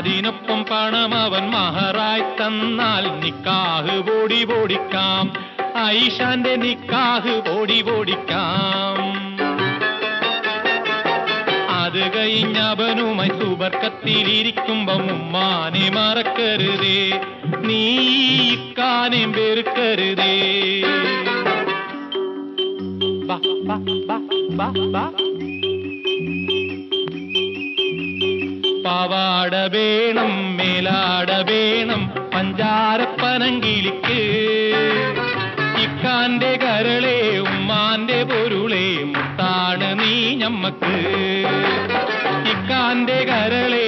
അതിനൊപ്പം പണം അവൻ മഹറായി തന്നാൽ നിക്കാഹ് ബോടി ബോടിക്കാം, ഐഷാന്റെ നിക്കാഹ് ബോടി ബോടിക്കാം. അത് കഴിഞ്ഞവനുമായി സുബർക്കത്തിലിരിക്കുമ്പം ഉമ്മാനെ മറക്കരുതേ, നീ ഇക്കാനെ വെറുക്കരുതേ. പാവാട വേണം മേലാട വേണം പഞ്ചാരപ്പനങ്കിളിക്ക്, ഇക്കാന്റെ കരളെ ഉമ്മാന്റെ പൊരുളെ മുത്താണ് നീ ഞമ്മക്ക്, ഇക്കാന്റെ കരളെ